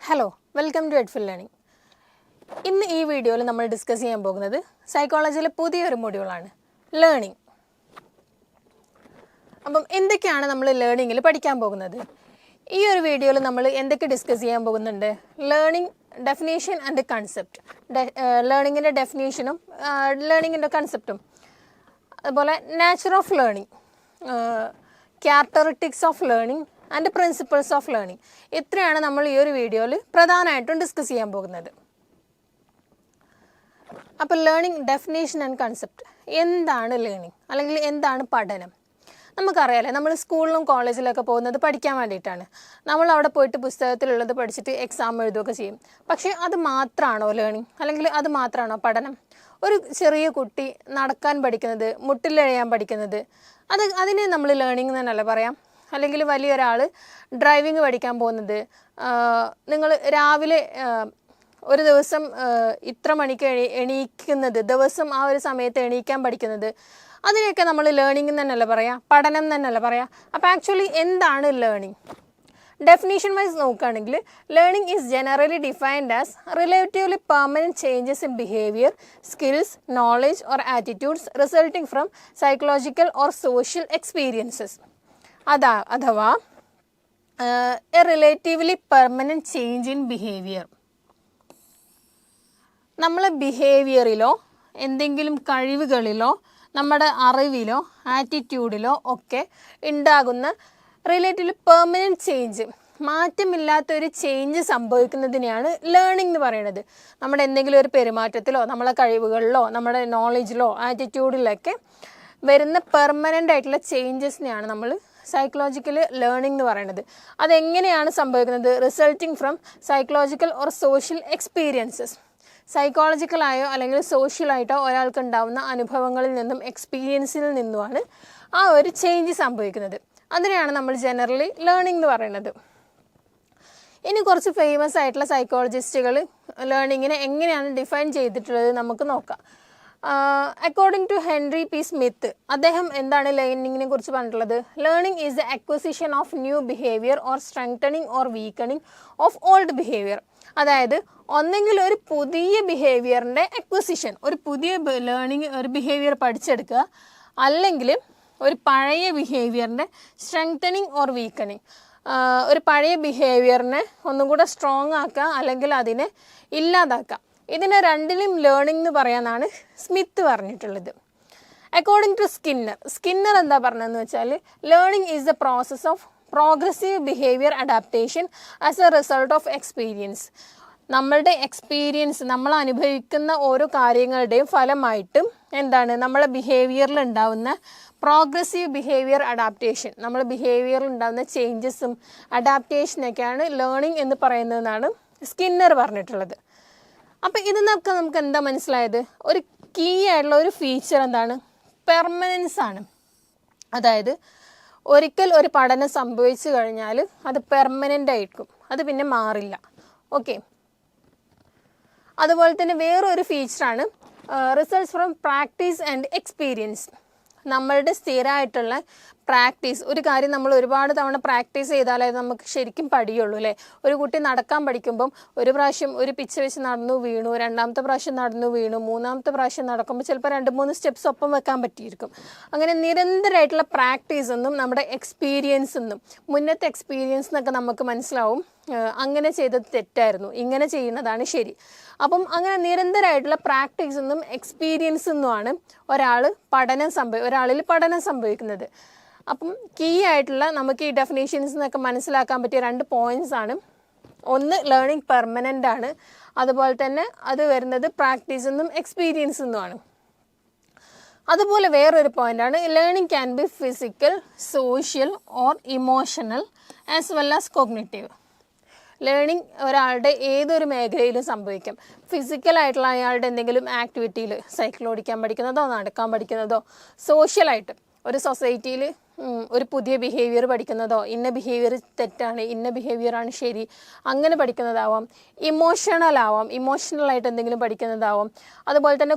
Hello, welcome to Edfil learning. ഇന്ന് ഈ വീഡിയോയിൽ നമ്മൾ ഡിസ്കസ് ചെയ്യാൻ പോകുന്നത് സൈക്കോളജിയിലെ പുതിയൊരു മൊഡ്യൂളാണ് ലേണിംഗ്. അപ്പം എന്തൊക്കെയാണ് നമ്മൾ ലേണിങ്ങിൽ പഠിക്കാൻ പോകുന്നത്? ഈ ഒരു വീഡിയോയിൽ നമ്മൾ എന്തൊക്കെ ഡിസ്കസ് ചെയ്യാൻ പോകുന്നുണ്ട്? ലേണിംഗ് ഡെഫിനേഷൻ ആൻഡ് കൺസെപ്റ്റ്, ലേണിങ്ങിൻ്റെ ഡെഫിനേഷനും ലേണിങ്ങിൻ്റെ കൺസെപ്റ്റും, അതുപോലെ nature of learning, characteristics of learning and principles of learning. ഇത്രയാണ് നമ്മൾ ഈ ഒരു വീഡിയോയിൽ പ്രധാനമായിട്ടും ഡിസ്കസ് ചെയ്യാൻ പോകുന്നത്. അപ്പോൾ ലേണിംഗ് ഡെഫിനേഷൻ ആൻഡ് കൺസെപ്റ്റ്. എന്താണ് ലേണിംഗ് അല്ലെങ്കിൽ എന്താണ് പഠനം? നമുക്കറിയാലേ, നമ്മൾ സ്കൂളിലും കോളേജിലൊക്കെ പോകുന്നത് പഠിക്കാൻ വേണ്ടിയിട്ടാണ്. നമ്മൾ അവിടെ പോയിട്ട് പുസ്തകത്തിലുള്ളത് പഠിച്ചിട്ട് എക്സാം എഴുതുകയൊക്കെ ചെയ്യും. പക്ഷേ അത് മാത്രമാണോ ലേണിംഗ്, അല്ലെങ്കിൽ അത് മാത്രമാണോ പഠനം? ഒരു ചെറിയ കുട്ടി നടക്കാൻ പഠിക്കുന്നത്, മുട്ടിലെഴയാൻ പഠിക്കുന്നത്, അതിനെ നമ്മൾ ലേണിംഗ് എന്നല്ല പറയാം. അല്ലെങ്കിൽ വലിയൊരാൾ ഡ്രൈവിംഗ് പഠിക്കാൻ പോകുന്നത്, നിങ്ങൾ രാവിലെ ഒരു ദിവസം ഇത്ര മണിക്ക് എണീക്കുന്നത്, ദിവസം ആ ഒരു സമയത്ത് എണീക്കാൻ പഠിക്കുന്നത്, അതിനെയൊക്കെ നമ്മൾ ലേണിംഗ് തന്നെയല്ല പറയാം, പഠനം തന്നെയല്ല പറയാം. അപ്പോൾ ആക്ച്വലി എന്താണ് ലേണിംഗ്? ഡെഫിനേഷൻ വൈസ് നോക്കുകയാണെങ്കിൽ learning is generally defined as relatively permanent changes in behaviour, skills, knowledge or attitudes resulting from psychological or social experiences. അഥവാ a relatively permanent change in behaviour. നമ്മളെ ബിഹേവിയറിലോ എന്തെങ്കിലും കഴിവുകളിലോ നമ്മുടെ അറിവിലോ ആറ്റിറ്റ്യൂഡിലോ ഒക്കെ ഉണ്ടാകുന്ന റിലേറ്റീവ്ലി പെർമനൻറ്റ് ചേഞ്ച്, മാറ്റമില്ലാത്തൊരു ചേഞ്ച് സംഭവിക്കുന്നതിനെയാണ് ലേണിംഗ് എന്ന് പറയുന്നത്. നമ്മുടെ എന്തെങ്കിലും ഒരു പെരുമാറ്റത്തിലോ നമ്മളെ കഴിവുകളിലോ നമ്മുടെ നോളജിലോ ആറ്റിറ്റ്യൂഡിലൊക്കെ വരുന്ന പെർമനൻ്റ് ആയിട്ടുള്ള ചേഞ്ചസിനെയാണ് നമ്മൾ സൈക്കോളജിക്കൽ ലേണിംഗ് എന്ന് പറയുന്നത്. അതെങ്ങനെയാണ് സംഭവിക്കുന്നത്? Resulting from psychological or social experiences. സൈക്കോളജിക്കലായോ അല്ലെങ്കിൽ സോഷ്യലായിട്ടോ ഒരാൾക്ക് ഉണ്ടാവുന്ന അനുഭവങ്ങളിൽ നിന്നും എക്സ്പീരിയൻസിൽ നിന്നുമാണ് ആ ഒരു ചേഞ്ച് സംഭവിക്കുന്നത്. അതിനെയാണ് നമ്മൾ ജനറലി ലേണിംഗ് എന്ന് പറയുന്നത്. ഇനി കുറച്ച് ഫേമസ് ആയിട്ടുള്ള സൈക്കോളജിസ്റ്റുകൾ ലേണിങ്ങിനെ എങ്ങനെയാണ് ഡിഫൈൻ ചെയ്തിട്ടുള്ളത് നമുക്ക് നോക്കാം. According to Henry P Smith, അദ്ദേഹം എന്താണ് ലേണിങ്ങിനെ കുറിച്ച് പറഞ്ഞിട്ടുള്ളത്? Learning is the acquisition of new behaviour or strengthening or weakening of old behaviour. അതായത് ഒന്നെങ്കിൽ ഒരു പുതിയ ബിഹേവിയറിൻ്റെ അക്വസിഷൻ, ഒരു പുതിയ ഒരു ബിഹേവിയർ പഠിച്ചെടുക്കുക, അല്ലെങ്കിൽ ഒരു പഴയ ബിഹേവിയറിൻ്റെ സ്ട്രെങ്തനിങ് ഓർ വീക്കണിങ്, ഒരു പഴയ ബിഹേവിയറിനെ ഒന്നും കൂടെ സ്ട്രോങ് ആക്കുക അല്ലെങ്കിൽ അതിനെ ഇല്ലാതാക്കുക. ഇതിനെ രണ്ടിലും ലേണിംഗ് എന്ന് പറയാനാണ് സ്മിത്ത് പറഞ്ഞിട്ടുള്ളത്. അക്കോർഡിംഗ് ടു സ്കിന്നർ എന്താ പറഞ്ഞതെന്ന് വെച്ചാൽ learning is the process of progressive behaviour adaptation as A result of experience. നമ്മളുടെ എക്സ്പീരിയൻസ്, നമ്മൾ അനുഭവിക്കുന്ന ഓരോ കാര്യങ്ങളുടെയും ഫലമായിട്ടും എന്താണ് നമ്മളെ ബിഹേവിയറിൽ ഉണ്ടാവുന്ന പ്രോഗ്രസീവ് ബിഹേവിയർ അഡാപ്റ്റേഷൻ, നമ്മളെ ബിഹേവിയറിൽ ഉണ്ടാകുന്ന ചേഞ്ചസും അഡാപ്റ്റേഷനൊക്കെയാണ് ലേണിംഗ് എന്ന് പറയുന്നതെന്നാണ് സ്കിന്നർ പറഞ്ഞിട്ടുള്ളത്. അപ്പം ഇതിനൊക്കെ നമുക്ക് എന്താ മനസ്സിലായത്? ഒരു കീ ആയിട്ടുള്ള ഒരു ഫീച്ചർ എന്താണ്? പെർമനൻസ് ആണ്. അതായത് ഒരിക്കൽ ഒരു പഠനം സംഭവിച്ചു കഴിഞ്ഞാൽ അത് പെർമനൻ്റ് ആയിരിക്കും, അത് പിന്നെ മാറില്ല. ഓക്കെ. അതുപോലെ തന്നെ വേറൊരു ഫീച്ചറാണ് results from practice and experience. നമ്മളുടെ സ്ഥിരമായിട്ടുള്ള പ്രാക്ടീസ്, ഒരു കാര്യം നമ്മൾ ഒരുപാട് തവണ പ്രാക്ടീസ് ചെയ്താലേ നമുക്ക് ശരിക്കും പഠിയുള്ളൂ അല്ലേ? ഒരു കുട്ടി നടക്കാൻ പഠിക്കുമ്പം ഒരു പ്രാവശ്യം ഒരു പിച്ച വെച്ച് നടന്നു വീണു, രണ്ടാമത്തെ പ്രാവശ്യം നടന്നു വീണു, മൂന്നാമത്തെ പ്രാവശ്യം നടക്കുമ്പോൾ ചിലപ്പോൾ 2-3 സ്റ്റെപ്സ് ഒപ്പം വെക്കാൻ പറ്റിയിരിക്കും. അങ്ങനെ നിരന്തരമായിട്ടുള്ള പ്രാക്ടീസ് എന്നും നമ്മുടെ എക്സ്പീരിയൻസ് എന്നും, മുന്നത്തെ എക്സ്പീരിയൻസ് എന്നൊക്കെ നമുക്ക് മനസ്സിലാവും അങ്ങനെ ചെയ്തത് തെറ്റായിരുന്നു, ഇങ്ങനെ ചെയ്യുന്നതാണ് ശരി. അപ്പം അങ്ങനെ നിരന്തരമായിട്ടുള്ള പ്രാക്ടീസ് എന്നും എക്സ്പീരിയൻസ് എന്നുമാണ് ഒരാളിൽ പഠനം സംഭവിക്കുന്നത്. അപ്പം കീ ആയിട്ടുള്ള നമുക്ക് ഈ ഡെഫിനേഷൻസ് എന്നൊക്കെ മനസ്സിലാക്കാൻ പറ്റിയ 2 പോയിന്റ്സ് ആണ്. ഒന്ന്, ലേണിംഗ് പെർമനൻ്റ് ആണ്, അതുപോലെ തന്നെ അത് വരുന്നത് പ്രാക്ടീസ് എന്നും എക്സ്പീരിയൻസ് എന്നുമാണ്. അതുപോലെ വേറൊരു പോയിന്റാണ് learning can be physical, social or emotional as well as cognitive. Learning ഒരാളുടെ ഏതൊരു മേഖലയിലും സംഭവിക്കാം. ഫിസിക്കലായിട്ടുള്ള അയാളുടെ എന്തെങ്കിലും ആക്ടിവിറ്റിയിൽ, സൈക്കിൾ ഓടിക്കാൻ പഠിക്കുന്നതോ നടക്കാൻ പഠിക്കുന്നതോ, സോഷ്യലായിട്ട് ഒരു സൊസൈറ്റിയിൽ ഒരു പുതിയ ബിഹേവിയർ പഠിക്കുന്നതോ, ഇന്ന ബിഹേവിയർ തെറ്റാണ് ഇന്ന ബിഹേവിയറാണ് ശരി അങ്ങനെ പഠിക്കുന്നതാവാം. ഇമോഷണലായിട്ട് എന്തെങ്കിലും പഠിക്കുന്നതാവാം. അതുപോലെ തന്നെ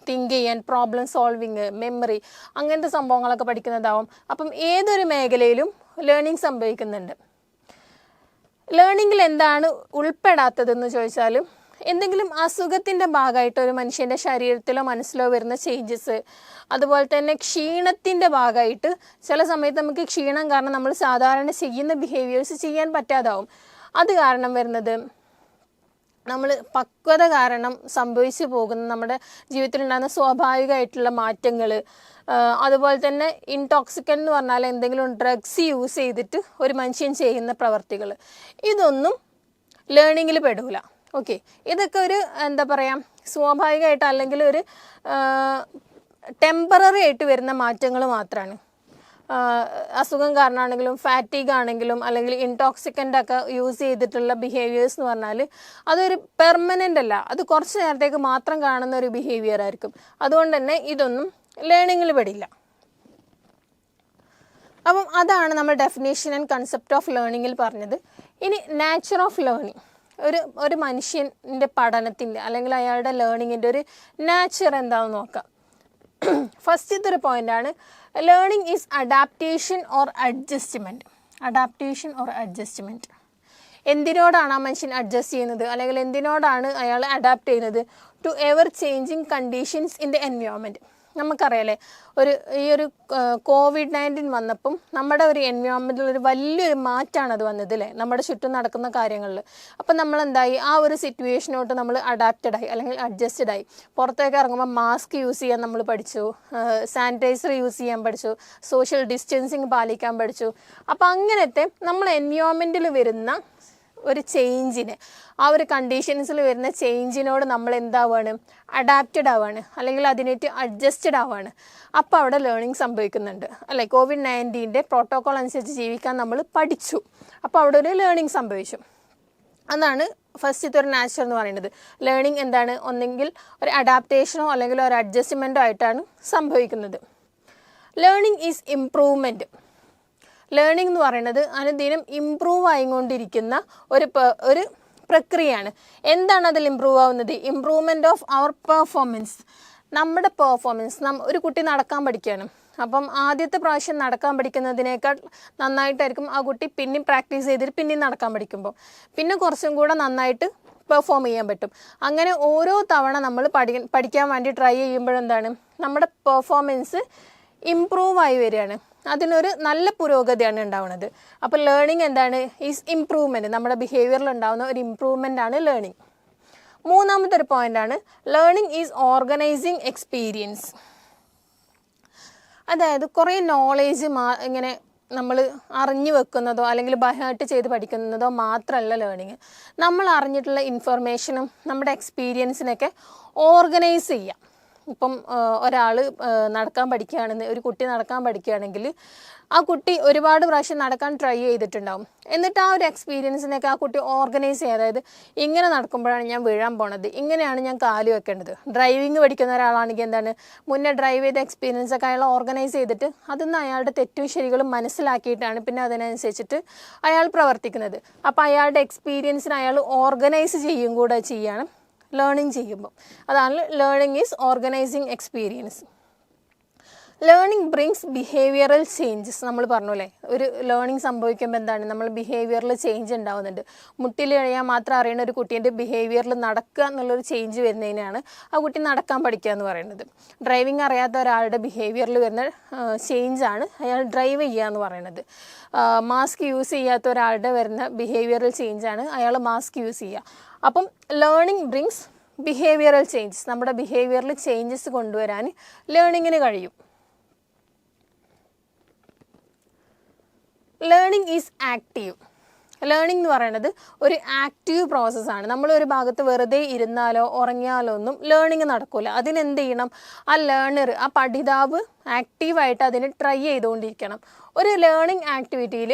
തിങ്ക് ചെയ്യാൻ, പ്രോബ്ലം സോൾവിങ്, മെമ്മറി, അങ്ങനത്തെ സംഭവങ്ങളൊക്കെ പഠിക്കുന്നതാവും. അപ്പം ഏതൊരു മേഖലയിലും ലേണിംഗ് സംഭവിക്കുന്നുണ്ട്. ലേണിങ്ങിൽ എന്താണ് ഉൾപ്പെടാത്തതെന്ന് ചോദിച്ചാൽ, എന്തെങ്കിലും അസുഖത്തിൻ്റെ ഭാഗമായിട്ട് ഒരു മനുഷ്യൻ്റെ ശരീരത്തിലോ മനസ്സിലോ വരുന്ന ചേഞ്ചസ്, അതുപോലെ തന്നെ ക്ഷീണത്തിൻ്റെ ഭാഗമായിട്ട് ചില സമയത്ത് നമുക്ക് ക്ഷീണം കാരണം നമ്മൾ സാധാരണ ചെയ്യുന്ന ബിഹേവിയേഴ്സ് ചെയ്യാൻ പറ്റാതാവും. അത് കാരണം വരുന്നത് നമ്മൾ പക്വത കാരണം സംഭവിച്ചു പോകുന്ന നമ്മുടെ ജീവിതത്തിലുണ്ടാകുന്ന സ്വാഭാവികമായിട്ടുള്ള മാറ്റങ്ങൾ, അതുപോലെ തന്നെ ഇൻടോക്സിക്കൻ എന്ന് പറഞ്ഞാൽ എന്തെങ്കിലും ഡ്രഗ്സ് യൂസ് ചെയ്തിട്ട് ഒരു മനുഷ്യൻ ചെയ്യുന്ന പ്രവർത്തികൾ, ഇതൊന്നും ലേണിങ്ങിൽ പെടില്ല. ഓക്കെ, ഇതൊക്കെ ഒരു എന്താ പറയുക, സ്വാഭാവികമായിട്ട് അല്ലെങ്കിൽ ഒരു ടെമ്പററി ആയിട്ട് വരുന്ന മാറ്റങ്ങൾ മാത്രമാണ്. അസുഖം കാരണമാണെങ്കിലും ഫാറ്റീഗ് ആണെങ്കിലും അല്ലെങ്കിൽ ഇൻടോക്സിക്കൻ്റ് ഒക്കെ യൂസ് ചെയ്തിട്ടുള്ള ബിഹേവിയേഴ്സ് എന്ന് പറഞ്ഞാൽ അതൊരു പെർമനൻ്റ് അല്ല, അത് കുറച്ച് നേരത്തേക്ക് മാത്രം കാണുന്ന ഒരു ബിഹേവിയർ ആയിരിക്കും. അതുകൊണ്ട് തന്നെ ഇതൊന്നും ലേണിങ്ങിൽ പെടില്ല. അപ്പം അതാണ് നമ്മൾ ഡെഫിനേഷൻ ആൻഡ് കൺസെപ്റ്റ് ഓഫ് ലേണിങ്ങിൽ പറഞ്ഞത്. ഇനി നാച്ചർ ഓഫ് ലേണിംഗ്, ഒരു മനുഷ്യൻ്റെ പഠനത്തിൻ്റെ അല്ലെങ്കിൽ അയാളുടെ ലേണിങ്ങിൻ്റെ ഒരു നാച്ചർ എന്താണെന്ന് നോക്കാം. ഫസ്റ്റത്തെ ഒരു പോയിൻ്റാണ് learning is adaptation or adjustment. Adaptation or adjustment, എന്തിനോടാണ് ആ മനുഷ്യൻ അഡ്ജസ്റ്റ് ചെയ്യുന്നത് അല്ലെങ്കിൽ എന്തിനോടാണ് അയാൾ അഡാപ്റ്റ് ചെയ്യുന്നത്? To ever changing conditions in the environment. നമുക്കറിയാലേ, ഈ ഒരു COVID-19 വന്നപ്പം നമ്മുടെ ഒരു എൻവയോൺമെൻറ്റിൽ ഒരു വലിയൊരു മാറ്റമാണ് അത് വന്നത് അല്ലേ, നമ്മുടെ ചുറ്റും നടക്കുന്ന കാര്യങ്ങളിൽ. അപ്പം നമ്മൾ എന്തായി, ആ ഒരു സിറ്റുവേഷനോട്ട് നമ്മൾ അഡാപ്റ്റഡ് ആയി അല്ലെങ്കിൽ അഡ്ജസ്റ്റഡ് ആയി. പുറത്തേക്ക് ഇറങ്ങുമ്പോൾ മാസ്ക് യൂസ് ചെയ്യാൻ നമ്മൾ പഠിച്ചു, സാനിറ്റൈസർ യൂസ് ചെയ്യാൻ പഠിച്ചു, സോഷ്യൽ ഡിസ്റ്റൻസിങ് പാലിക്കാൻ പഠിച്ചു. അപ്പം അങ്ങനത്തെ നമ്മൾ എൻവയോൺമെൻറ്റിൽ വരുന്ന ഒരു ചേഞ്ചിന്, ആ ഒരു കണ്ടീഷൻസിൽ വരുന്ന ചേഞ്ചിനോട് നമ്മൾ എന്താവാണ്, അഡാപ്റ്റഡ് ആവാണ് അല്ലെങ്കിൽ അതിനായിട്ട് അഡ്ജസ്റ്റഡ് ആവാണ്. അപ്പോൾ അവിടെ ലേണിംഗ് സംഭവിക്കുന്നുണ്ട് അല്ലേ. COVID-19 പ്രോട്ടോക്കോൾ അനുസരിച്ച് ജീവിക്കാൻ നമ്മൾ പഠിച്ചു, അപ്പോൾ അവിടെ ഒരു ലേണിംഗ് സംഭവിച്ചു. അതാണ് ഫസ്റ്റത്തെ ഒരു നാച്ചർ എന്ന് പറയുന്നത്. ലേണിംഗ് എന്താണ്, ഒന്നെങ്കിൽ ഒരു അഡാപ്റ്റേഷനോ അല്ലെങ്കിൽ ഒരു അഡ്ജസ്റ്റ്മെൻറ്റോ ആയിട്ടാണ് സംഭവിക്കുന്നത്. Learning is improvement. ലേണിംഗ് എന്ന് പറയുന്നത് അനുദിനം ഇംപ്രൂവ് ആയിക്കൊണ്ടിരിക്കുന്ന ഒരു പ്രക്രിയയാണ്. എന്താണ് അതിൽ ഇംപ്രൂവ് ആവുന്നത്? Improvement of our performance. നമ്മുടെ പെർഫോമൻസ്, ഒരു കുട്ടി നടക്കാൻ പഠിക്കുകയാണ്. അപ്പം ആദ്യത്തെ പ്രാവശ്യം നടക്കാൻ പഠിക്കുന്നതിനേക്കാൾ നന്നായിട്ടായിരിക്കും ആ കുട്ടി പിന്നെയും പ്രാക്ടീസ് ചെയ്തിട്ട് പിന്നെയും നടക്കാൻ പഠിക്കുമ്പോൾ പിന്നെ കുറച്ചും കൂടെ നന്നായിട്ട് പെർഫോം ചെയ്യാൻ പറ്റും. അങ്ങനെ ഓരോ തവണ നമ്മൾ പഠിക്കാൻ വേണ്ടി ട്രൈ ചെയ്യുമ്പോഴെന്താണ്, നമ്മുടെ പെർഫോമൻസ് ഇംപ്രൂവ് ആയി വരികയാണ്. അതിനൊരു നല്ല പുരോഗതിയാണ് ഉണ്ടാവുന്നത്. അപ്പോൾ ലേണിംഗ് എന്താണ്, ഈസ് ഇംപ്രൂവ്മെൻറ്റ്. നമ്മുടെ ബിഹേവിയറിൽ ഉണ്ടാകുന്ന ഒരു ഇംപ്രൂവ്മെൻ്റ് ആണ് ലേണിംഗ്. മൂന്നാമത്തെ ഒരു പോയിൻ്റാണ് ലേണിംഗ് ഈസ് ഓർഗനൈസിങ് എക്സ്പീരിയൻസ്. അതായത് കുറേ നോളേജ് ഇങ്ങനെ നമ്മൾ അറിഞ്ഞു വെക്കുന്നതോ അല്ലെങ്കിൽ ബൈഹാർട്ട് ചെയ്ത് പഠിക്കുന്നതോ മാത്രമല്ല ലേണിംഗ്. നമ്മൾ അറിഞ്ഞിട്ടുള്ള ഇൻഫർമേഷനും നമ്മുടെ എക്സ്പീരിയൻസിനൊക്കെ ഓർഗനൈസ് ചെയ്യാം. ഇപ്പം ഒരാൾ നടക്കാൻ പഠിക്കുകയാണെന്ന്, ഒരു കുട്ടി നടക്കാൻ പഠിക്കുകയാണെങ്കിൽ ആ കുട്ടി ഒരുപാട് പ്രാവശ്യം നടക്കാൻ ട്രൈ ചെയ്തിട്ടുണ്ടാവും. എന്നിട്ട് ആ ഒരു എക്സ്പീരിയൻസിനൊക്കെ ആ കുട്ടി ഓർഗനൈസ് ചെയ്യുക. അതായത് ഇങ്ങനെ നടക്കുമ്പോഴാണ് ഞാൻ വീഴാൻ പോണത്, ഇങ്ങനെയാണ് ഞാൻ കാല് വെക്കേണ്ടത്. ഡ്രൈവിങ് പഠിക്കുന്ന ഒരാളാണെങ്കിൽ എന്താണ്, മുന്നേ ഡ്രൈവ് ചെയ്ത എക്സ്പീരിയൻസ് ഒക്കെ അയാൾ ഓർഗനൈസ് ചെയ്തിട്ട് അതിന്ന് അയാളുടെ തെറ്റും ശരികളും മനസ്സിലാക്കിയിട്ടാണ് പിന്നെ അതിനനുസരിച്ചിട്ട് അയാൾ പ്രവർത്തിക്കുന്നത്. അപ്പോൾ അയാളുടെ എക്സ്പീരിയൻസിന് അയാൾ ഓർഗനൈസ് ചെയ്യും കൂടെ ചെയ്യണം ലേണിംഗ് ചെയ്യുമ്പോൾ. അതാണ് learning is organising experience. Learning brings behavioural changes. നമ്മൾ പറഞ്ഞു അല്ലേ, ഒരു ലേണിംഗ് സംഭവിക്കുമ്പോൾ എന്താണ്, നമ്മൾ ബിഹേവിയറിൽ ചേഞ്ച് ഉണ്ടാവുന്നുണ്ട്. മുട്ടിൽ കഴിയാൻ മാത്രം അറിയുന്ന ഒരു കുട്ടീൻ്റെ ബിഹേവിയറിൽ നടക്കുക എന്നുള്ളൊരു ചേഞ്ച് വരുന്നതിനാണ് ആ കുട്ടി നടക്കാൻ പഠിക്കുക എന്ന് പറയുന്നത്. ഡ്രൈവിംഗ് അറിയാത്ത ഒരാളുടെ ബിഹേവിയറിൽ വരുന്ന ചേഞ്ചാണ് അയാൾ ഡ്രൈവ് ചെയ്യുക എന്ന് പറയുന്നത്. മാസ്ക് യൂസ് ചെയ്യാത്ത ഒരാളുടെ വരുന്ന ബിഹേവിയറൽ ചേഞ്ചാണ് അയാൾ മാസ്ക് യൂസ് ചെയ്യുക. അപ്പം ലേണിംഗ് ബ്രിങ്സ് ബിഹേവിയറൽ ചേഞ്ചസ്. നമ്മുടെ ബിഹേവിയറിൽ ചേഞ്ചസ് കൊണ്ടുവരാൻ ലേണിങ്ങിന് കഴിയും. Learning is active. ലേണിംഗ് എന്ന് പറയുന്നത് ഒരു ആക്റ്റീവ് പ്രോസസ്സാണ്. നമ്മളൊരു ഭാഗത്ത് വെറുതെ ഇരുന്നാലോ ഉറങ്ങിയാലോ ഒന്നും ലേണിംഗ് നടക്കില്ല. അതിനെന്ത് ചെയ്യണം, ആ ലേണർ, ആ പഠിതാവ് ആക്റ്റീവായിട്ട് അതിന് ട്രൈ ചെയ്തുകൊണ്ടിരിക്കണം. ഒരു ലേണിംഗ് ആക്ടിവിറ്റിയിൽ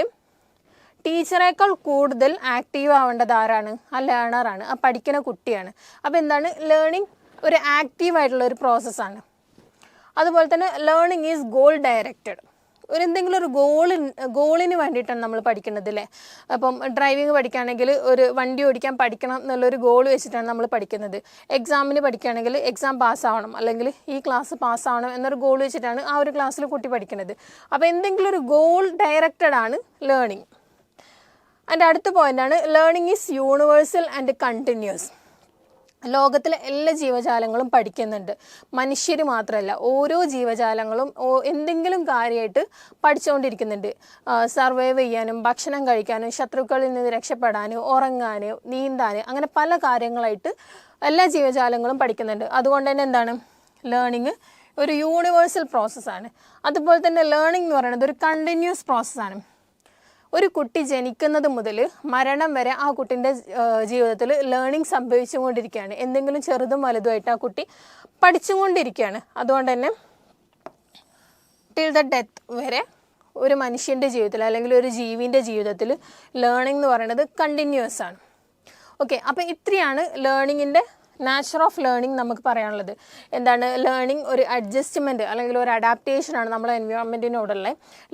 ടീച്ചറേക്കാൾ കൂടുതൽ ആക്റ്റീവ് ആവേണ്ടത് ആരാണ്? ആ ലേണറാണ്, ആ പഠിക്കുന്ന കുട്ടിയാണ്. അപ്പോൾ എന്താണ്, ലേണിംഗ് ഒരു ആക്റ്റീവായിട്ടുള്ള ഒരു പ്രോസസ്സാണ്. അതുപോലെ തന്നെ ലേണിംഗ് ഈസ് ഗോൾ ഡയറക്റ്റഡ്. എന്തെങ്കിലും ഒരു ഗോളിന് വേണ്ടിയിട്ടാണ് നമ്മൾ പഠിക്കുന്നത് അല്ലേ. അപ്പം ഡ്രൈവിംഗ് പഠിക്കുകയാണെങ്കിൽ ഒരു വണ്ടി ഓടിക്കാൻ പഠിക്കണം എന്നുള്ളൊരു ഗോൾ വെച്ചിട്ടാണ് നമ്മൾ പഠിക്കുന്നത്. എക്സാമിന് പഠിക്കുകയാണെങ്കിൽ എക്സാം പാസ്സാവണം, അല്ലെങ്കിൽ ഈ ക്ലാസ് പാസ്സാവണം എന്നൊരു ഗോൾ വെച്ചിട്ടാണ് ആ ഒരു ക്ലാസ്സിൽ കുട്ടി പഠിക്കുന്നത്. അപ്പോൾ എന്തെങ്കിലും ഒരു ഗോൾ ഡയറക്റ്റഡ് ആണ് ലേണിംഗ്. അതിൻ്റെ അടുത്ത പോയിൻ്റാണ് learning is universal and continuous. ലോകത്തിലെ എല്ലാ ജീവജാലങ്ങളും പഠിക്കുന്നുണ്ട്, മനുഷ്യർ മാത്രമല്ല. ഓരോ ജീവജാലങ്ങളും എന്തെങ്കിലും കാര്യമായിട്ട് പഠിച്ചുകൊണ്ടിരിക്കുന്നുണ്ട്. സർവൈവ് ചെയ്യാനും ഭക്ഷണം കഴിക്കാനും ശത്രുക്കളിൽ നിന്ന് രക്ഷപ്പെടാനും ഉറങ്ങാനും നീന്താനും അങ്ങനെ പല കാര്യങ്ങളായിട്ട് എല്ലാ ജീവജാലങ്ങളും പഠിക്കുന്നുണ്ട്. അതുകൊണ്ട് തന്നെ എന്താണ് ലേണിംഗ് ഒരു യൂണിവേഴ്സൽ പ്രോസസ്സാണ്. അതുപോലെ തന്നെ ലേണിംഗ് എന്ന് പറയുന്നത് ഒരു കണ്ടിന്യൂസ് പ്രോസസ്സാണ്. ഒരു കുട്ടി ജനിക്കുന്നത് മുതൽ മരണം വരെ ആ കുട്ടീൻ്റെ ജീവിതത്തിൽ ലേണിംഗ് സംഭവിച്ചുകൊണ്ടിരിക്കുകയാണ്. എന്തെങ്കിലും ചെറുതും വലുതുമായിട്ട് ആ കുട്ടി പഠിച്ചുകൊണ്ടിരിക്കുകയാണ്. അതുകൊണ്ട് തന്നെ ടിൽ ദ ഡെത്ത് വരെ ഒരു മനുഷ്യൻ്റെ ജീവിതത്തിൽ അല്ലെങ്കിൽ ഒരു ജീവിൻ്റെ ജീവിതത്തിൽ ലേണിംഗ് എന്ന് പറയുന്നത് കണ്ടിന്യൂസ് ആണ്. ഓക്കെ, അപ്പോൾ ഇത്രയാണ് ലേണിങ്ങിൻ്റെ നാച്ചർ ഓഫ് ലേണിംഗ് നമുക്ക് പറയാനുള്ളത്. എന്താണ് ലേണിംഗ്? ഒരു അഡ്ജസ്റ്റ്മെൻറ്റ് അല്ലെങ്കിൽ ഒരു അഡാപ്റ്റേഷനാണ് നമ്മുടെ എൻവയോൺമെൻറ്റിനോടുള്ള.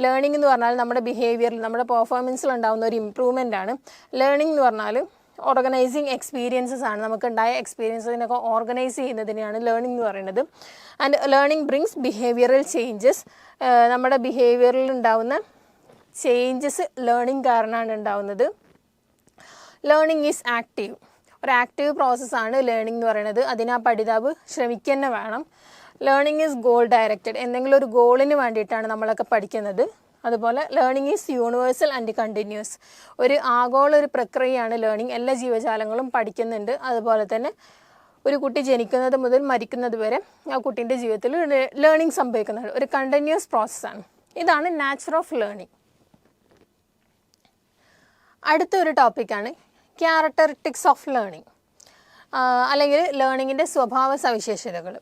ലേണിംഗ് എന്ന് പറഞ്ഞാൽ നമ്മുടെ ബിഹേവിയറിൽ നമ്മുടെ പെർഫോമൻസിൽ ഉണ്ടാകുന്ന ഒരു ഇമ്പ്രൂവ്മെൻ്റ് ആണ്. ലേണിംഗ് എന്ന് പറഞ്ഞാൽ ഓർഗനൈസിങ് എക്സ്പീരിയൻസസ് ആണ്. നമുക്കുണ്ടായ എക്സ്പീരിയൻസിനൊക്കെ ഓർഗനൈസ് ചെയ്യുന്നതിനെയാണ് ലേണിംഗ് എന്ന് പറയുന്നത്. And learning brings behavioural changes. നമ്മുടെ ബിഹേവിയറിൽ ഉണ്ടാകുന്ന ചേഞ്ചസ് ലേണിംഗ് കാരണമാണ് ഉണ്ടാകുന്നത്. Learning is active. ഒരു ആക്റ്റീവ് പ്രോസസ്സാണ് ലേണിംഗ് എന്ന് പറയുന്നത്. അതിന് ആ പഠിതാവ് ശ്രമിക്കുക തന്നെ വേണം. Learning is goal directed. എന്തെങ്കിലും ഒരു ഗോളിന് വേണ്ടിയിട്ടാണ് നമ്മളൊക്കെ പഠിക്കുന്നത്. അതുപോലെ learning is universal and continuous. ഒരു ആഗോള ഒരു പ്രക്രിയയാണ് ലേണിംഗ്. എല്ലാ ജീവജാലങ്ങളും പഠിക്കുന്നുണ്ട്. അതുപോലെ തന്നെ ഒരു കുട്ടി ജനിക്കുന്നത് മുതൽ മരിക്കുന്നത് വരെ ആ കുട്ടീൻ്റെ ജീവിതത്തിൽ ലേണിംഗ് സംഭവിക്കുന്നത് ഒരു കണ്ടിന്യൂസ് പ്രോസസ്സാണ്. ഇതാണ് നാച്ചർ ഓഫ് ലേണിംഗ്. അടുത്തൊരു ടോപ്പിക്കാണ് ക്യാരക്ടറിസ്റ്റിക്സ് ഓഫ് ലേണിംഗ്, അല്ലെങ്കിൽ ലേണിങ്ങിൻ്റെ സ്വഭാവ സവിശേഷതകൾ.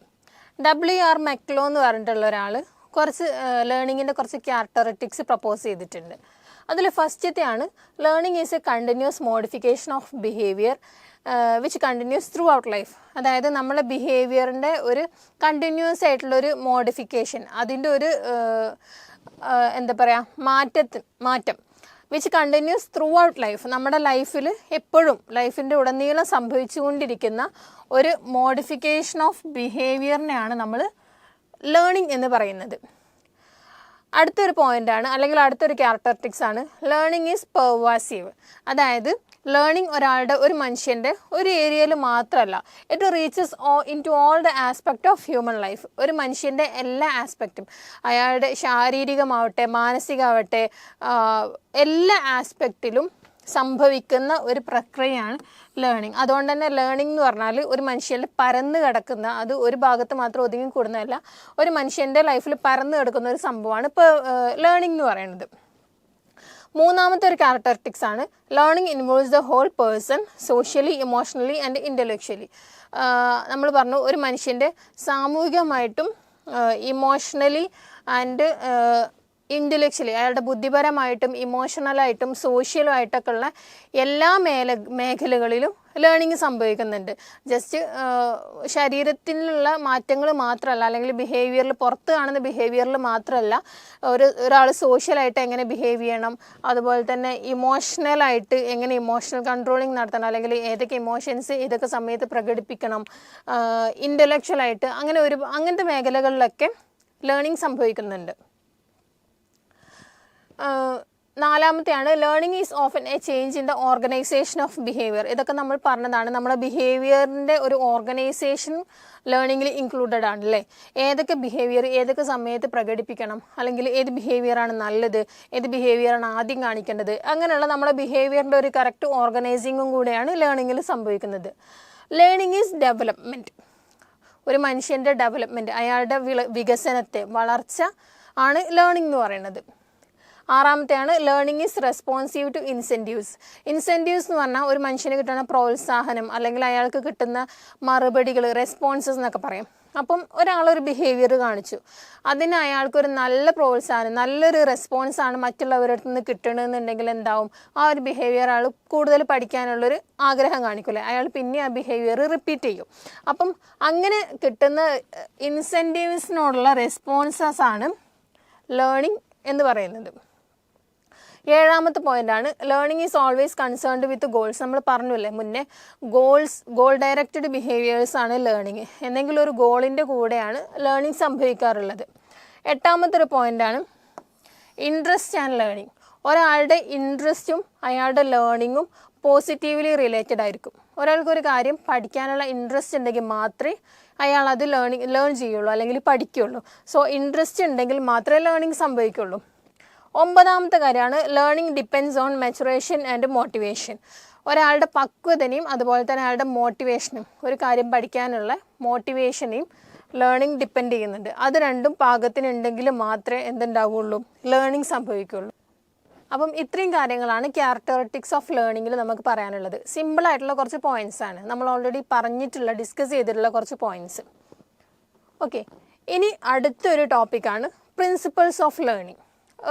W.R. മെക്ലോ എന്ന് പറഞ്ഞിട്ടുള്ള ഒരാൾ കുറച്ച് ലേണിങ്ങിൻ്റെ കുറച്ച് ക്യാരക്ടറിസ്റ്റിക്സ് പ്രപ്പോസ് ചെയ്തിട്ടുണ്ട്. അതിൽ ഫസ്റ്റത്തെയാണ് learning is a continuous modification of behaviour which continues throughout life. അതായത് നമ്മളെ ബിഹേവിയറിൻ്റെ ഒരു കണ്ടിന്യൂസ് ആയിട്ടുള്ളൊരു മോഡിഫിക്കേഷൻ, അതിൻ്റെ ഒരു എന്താ പറയുക മാറ്റം which continues throughout life. നമ്മുടെ ലൈഫിൽ എപ്പോഴും ലൈഫിൻ്റെ ഉടനീളം സംഭവിച്ചുകൊണ്ടിരിക്കുന്ന ഒരു മോഡിഫിക്കേഷൻ ഓഫ് ബിഹേവിയറിനെയാണ് നമ്മൾ ലേണിംഗ് എന്ന് പറയുന്നത്. അടുത്തൊരു പോയിൻ്റാണ് അല്ലെങ്കിൽ അടുത്തൊരു ക്യാരക്ടറിസ്റ്റിക്സ് ആണ് ലേണിംഗ് ഈസ് പെർവാസീവ്. അതായത് ലേണിംഗ് ഒരു മനുഷ്യൻ്റെ ഒരു ഏരിയയിൽ മാത്രമല്ല, it reaches into all the aspect of human life. ഒരു മനുഷ്യൻ്റെ എല്ലാ ആസ്പെക്റ്റും, അയാളുടെ ശാരീരികമാവട്ടെ മാനസികമാവട്ടെ എല്ലാ ആസ്പെക്റ്റിലും സംഭവിക്കുന്ന ഒരു പ്രക്രിയയാണ് ലേണിംഗ്. അതുകൊണ്ട് തന്നെ ലേണിംഗ് എന്ന് പറഞ്ഞാൽ ഒരു മനുഷ്യൻ്റെ പരന്ന് കിടക്കുന്ന, അത് ഒരു ഭാഗത്ത് മാത്രം ഒതുങ്ങി കൂടുന്നതല്ല, ഒരു മനുഷ്യൻ്റെ ലൈഫിൽ പരന്ന് കിടക്കുന്ന ഒരു സംഭവമാണ് ഇപ്പോൾ ലേണിംഗ് എന്ന് പറയുന്നത്. മൂന്നാമത്തെ ഒരു ക്യാരക്ടറിസ്റ്റിക്സ് ആണ് learning involves the whole person socially emotionally and intellectually. നമ്മൾ പറഞ്ഞു ഒരു മനുഷ്യൻ്റെ സാമൂഹികമായിട്ടും ഇമോഷണലി ആൻഡ് ഇൻ്റലക്ച്വലി, അയാളുടെ ബുദ്ധിപരമായിട്ടും ഇമോഷണലായിട്ടും സോഷ്യലുമായിട്ടൊക്കെ ഉള്ള എല്ലാ മേഖലകളിലും ലേണിംഗ് സംഭവിക്കുന്നുണ്ട്. ജസ്റ്റ് ശരീരത്തിലുള്ള മാറ്റങ്ങൾ മാത്രമല്ല, അല്ലെങ്കിൽ ബിഹേവിയറിൽ പുറത്ത് കാണുന്ന ബിഹേവിയറിൽ മാത്രമല്ല, ഒരാൾ സോഷ്യലായിട്ട് എങ്ങനെ ബിഹേവ് ചെയ്യണം, അതുപോലെ തന്നെ ഇമോഷണലായിട്ട് എങ്ങനെ ഇമോഷണൽ കൺട്രോളിങ് നടത്തണം, അല്ലെങ്കിൽ ഏതൊക്കെ ഇമോഷൻസ് ഏതൊക്കെ സമയത്ത് പ്രകടിപ്പിക്കണം, ഇൻ്റലക്ച്വലായിട്ട് അങ്ങനത്തെ മേഖലകളിലൊക്കെ ലേണിംഗ് സംഭവിക്കുന്നുണ്ട്. നാലാമത്തെയാണ് learning is often a change in the organisation of behaviour. ഇതൊക്കെ നമ്മൾ പറഞ്ഞതാണ്. നമ്മുടെ ബിഹേവിയറിൻ്റെ ഒരു ഓർഗനൈസേഷൻ ലേണിങ്ങിൽ ഇൻക്ലൂഡഡ് ആണ് അല്ലേ. ഏതൊക്കെ ബിഹേവിയർ ഏതൊക്കെ സമയത്ത് പ്രകടിപ്പിക്കണം, അല്ലെങ്കിൽ ഏത് ബിഹേവിയറാണ് നല്ലത്, ഏത് ബിഹേവിയറാണ് ആദ്യം കാണിക്കേണ്ടത്, അങ്ങനെയുള്ള നമ്മുടെ ബിഹേവിയറിൻ്റെ ഒരു കറക്റ്റ് ഓർഗനൈസിങ്ങും കൂടെയാണ് ലേണിങ്ങിൽ സംഭവിക്കുന്നത്. Learning is development. ഒരു മനുഷ്യൻ്റെ ഡെവലപ്മെൻറ്റ്, അയാളുടെ വികസനത്തെ വളർച്ച ആണ് ലേണിംഗ് എന്ന് പറയുന്നത്. ആറാമത്തെയാണ് learning is responsive to incentives. Incentives എന്ന് പറഞ്ഞാൽ ഒരു മനുഷ്യന് കിട്ടുന്ന പ്രോത്സാഹനം, അല്ലെങ്കിൽ അയാൾക്ക് കിട്ടുന്ന മറുപടികൾ, റെസ്പോൺസസ് എന്നൊക്കെ പറയും. അപ്പം ഒരാളൊരു ബിഹേവിയർ കാണിച്ചു, അതിന് അയാൾക്കൊരു നല്ല പ്രോത്സാഹനം, നല്ലൊരു റെസ്പോൺസാണ് മറ്റുള്ളവരുടെ അടുത്ത് നിന്ന് കിട്ടണമെന്നുണ്ടെങ്കിൽ എന്താവും, ആ ഒരു ബിഹേവിയർ അയാൾ കൂടുതൽ പഠിക്കാനുള്ളൊരു ആഗ്രഹം കാണിക്കില്ലേ, അയാൾ പിന്നെ ആ ബിഹേവിയർ റിപ്പീറ്റ് ചെയ്യും. അപ്പം അങ്ങനെ കിട്ടുന്ന ഇൻസെൻറ്റീവ്സിനോടുള്ള റെസ്പോൺസസ് ആണ് ലേണിംഗ് എന്ന് പറയുന്നത്. ഏഴാമത്തെ പോയിന്റാണ് learning is always concerned with goals. നമ്മൾ പറഞ്ഞല്ലേ മുന്നേ, ഗോൾ ഡയറക്റ്റഡ് ബിഹേവിയേഴ്സ് ആണ് ലേണിംഗ്. എന്തെങ്കിലും ഒരു ഗോളിൻ്റെ കൂടെയാണ് ലേണിംഗ് സംഭവിക്കാറുള്ളത്. എട്ടാമത്തെ ഒരു പോയിന്റാണ് ഇൻട്രസ്റ്റ് ആൻഡ് ലേണിംഗ്. ഒരാളുടെ ഇൻട്രസ്റ്റും അയാളുടെ ലേണിങ്ങും പോസിറ്റീവ്ലി റിലേറ്റഡ് ആയിരിക്കും. ഒരാൾക്കൊരു കാര്യം പഠിക്കാനുള്ള ഇൻട്രസ്റ്റ് ഉണ്ടെങ്കിൽ മാത്രമേ അയാൾ അത് ലേൺ ചെയ്യുള്ളൂ, അല്ലെങ്കിൽ പഠിക്കുകയുള്ളൂ. സോ ഇൻട്രസ്റ്റ് ഉണ്ടെങ്കിൽ മാത്രമേ ലേണിംഗ് സംഭവിക്കുള്ളൂ. ഒമ്പതാമത്തെ കാര്യമാണ് learning depends on maturation and motivation. ഒരാളുടെ പക്വതനെയും അതുപോലെ തന്നെ അയാളുടെ മോട്ടിവേഷനും, ഒരു കാര്യം പഠിക്കാനുള്ള മോട്ടിവേഷനെയും ലേണിംഗ് ഡിപ്പെൻഡ് ചെയ്യുന്നുണ്ട്. അത് രണ്ടും പാകത്തിനുണ്ടെങ്കിൽ മാത്രമേ എന്തുണ്ടാവുള്ളൂ, ലേണിംഗ് സംഭവിക്കുള്ളൂ. അപ്പം ഇത്രയും കാര്യങ്ങളാണ് ക്യാരക്ടറിസ്റ്റിക്സ് ഓഫ് ലേണിംഗിൽ നമുക്ക് പറയാനുള്ളത്. സിമ്പിളായിട്ടുള്ള കുറച്ച് പോയിന്റ്സ് ആണ്, നമ്മൾ ഓൾറെഡി ഡിസ്കസ് ചെയ്തിട്ടുള്ള കുറച്ച് പോയിന്റ്സ്. ഓക്കെ, ഇനി അടുത്തൊരു ടോപ്പിക്കാണ് പ്രിൻസിപ്പിൾസ് ഓഫ് ലേണിംഗ്.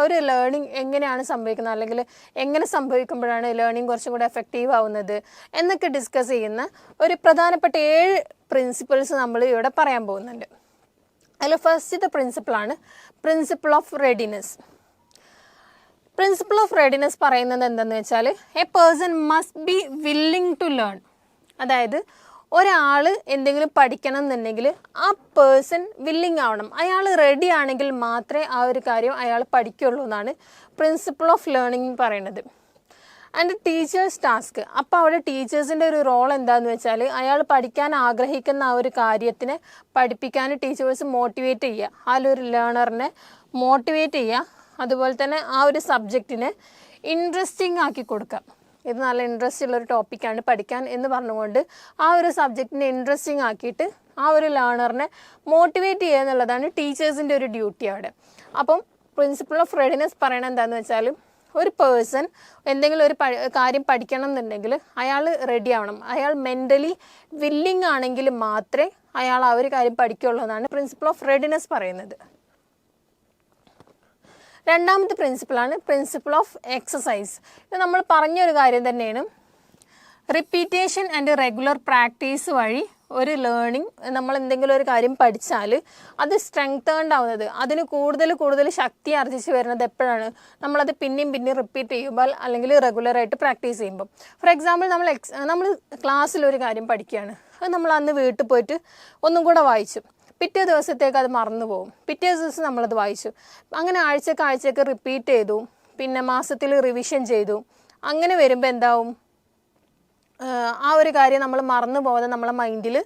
ഒരു ലേണിംഗ് എങ്ങനെയാണ് സംഭവിക്കുന്നത്, അല്ലെങ്കിൽ എങ്ങനെ സംഭവിക്കുമ്പോഴാണ് ലേണിംഗ് കുറച്ചും കൂടെ എഫക്റ്റീവ് ആവുന്നത് എന്നൊക്കെ ഡിസ്കസ് ചെയ്യുന്ന ഒരു പ്രധാനപ്പെട്ട 7 പ്രിൻസിപ്പിൾസ് നമ്മൾ ഇവിടെ പറയാൻ പോകുന്നുണ്ട്. അതിൽ ഫസ്റ്റത്തെ പ്രിൻസിപ്പിളാണ് principle of readiness. Principle of readiness പറയുന്നത് എന്താണെന്ന് വെച്ചാൽ a person must be willing to learn. അതായത് ഒരാൾ എന്തെങ്കിലും പഠിക്കണം എന്നുണ്ടെങ്കിൽ ആ പേഴ്സൺ വില്ലിങ് ആവണം, അയാൾ റെഡി ആണെങ്കിൽ മാത്രമേ ആ ഒരു കാര്യം അയാൾ പഠിക്കുള്ളൂ എന്നാണ് പ്രിൻസിപ്പിൾ ഓഫ് ലേണിംഗ് പറയുന്നത്. ആൻഡ് ടീച്ചേഴ്സ് ടാസ്ക്, അപ്പോൾ അവിടെ ടീച്ചേഴ്സിൻ്റെ ഒരു റോൾ എന്താണെന്ന് വെച്ചാൽ അയാൾ പഠിക്കാൻ ആഗ്രഹിക്കുന്ന ആ ഒരു കാര്യത്തിനെ പഠിപ്പിക്കാൻ ടീച്ചേഴ്സ് മോട്ടിവേറ്റ് ചെയ്യുക, ആ ഒരു ലേണറിനെ മോട്ടിവേറ്റ് ചെയ്യുക. അതുപോലെ തന്നെ ആ ഒരു സബ്ജക്റ്റിനെ ഇൻട്രസ്റ്റിംഗ് ആക്കി കൊടുക്കുക. ഇത് നല്ല ഇൻട്രസ്റ്റ് ഉള്ളൊരു ടോപ്പിക്കാണ് പഠിക്കാൻ എന്ന് പറഞ്ഞുകൊണ്ട് ആ ഒരു സബ്ജക്റ്റിനെ ഇൻട്രസ്റ്റിംഗ് ആക്കിയിട്ട് ആ ഒരു ലേണറിനെ മോട്ടിവേറ്റ് ചെയ്യുക എന്നുള്ളതാണ് ടീച്ചേഴ്സിൻ്റെ ഒരു ഡ്യൂട്ടി അവിടെ. അപ്പം പ്രിൻസിപ്പിൾ ഓഫ് റെഡിനെസ് പറയണത് എന്താണെന്ന് വെച്ചാൽ ഒരു പേഴ്സൺ എന്തെങ്കിലും ഒരു കാര്യം പഠിക്കണം എന്നുണ്ടെങ്കിൽ അയാൾ റെഡി ആവണം, അയാൾ മെൻ്റലി വില്ലിങ് ആണെങ്കിൽ മാത്രമേ അയാൾ ആ ഒരു കാര്യം പഠിക്കുള്ളൂ എന്നാണ് പ്രിൻസിപ്പിൾ ഓഫ് റെഡിനെസ് പറയുന്നത്. രണ്ടാമത്തെ പ്രിൻസിപ്പിളാണ് പ്രിൻസിപ്പിൾ ഓഫ് എക്സസൈസ്. ഇത് നമ്മൾ പറഞ്ഞൊരു കാര്യം തന്നെയാണ്. റിപ്പീറ്റേഷൻ ആൻഡ് റെഗുലർ പ്രാക്ടീസ് വഴി ഒരു ലേണിംഗ്, നമ്മൾ എന്തെങ്കിലും ഒരു കാര്യം പഠിച്ചാൽ അത് സ്ട്രെങ്തേൺഡ് ആവുന്നത്, അതിന് കൂടുതൽ ശക്തി ആർജിച്ച് വരുന്നത് എപ്പോഴാണ്, നമ്മളത് പിന്നെയും റിപ്പീറ്റ് ചെയ്യുമ്പോൾ അല്ലെങ്കിൽ റെഗുലറായിട്ട് പ്രാക്ടീസ് ചെയ്യുമ്പോൾ. ഫോർ എക്സാമ്പിൾ നമ്മൾ ക്ലാസ്സിലൊരു കാര്യം പഠിക്കുകയാണ്, അത് നമ്മൾ അന്ന് വീട്ടിൽ പോയിട്ട് ഒന്നും കൂടെ വായിച്ചു, പിറ്റേ ദിവസത്തേക്ക് അത് മറന്നു പോകും, പിറ്റേ ദിവസം നമ്മളത് വായിച്ചു, അങ്ങനെ ആഴ്ചക്ക് റിപ്പീറ്റ് ചെയ്തു, പിന്നെ മാസത്തിൽ റിവിഷൻ ചെയ്തു. അങ്ങനെ വരുമ്പോൾ എന്താവും, ആ ഒരു കാര്യം നമ്മൾ മറന്നു പോകാതെ നമ്മളെ മൈൻഡിൽ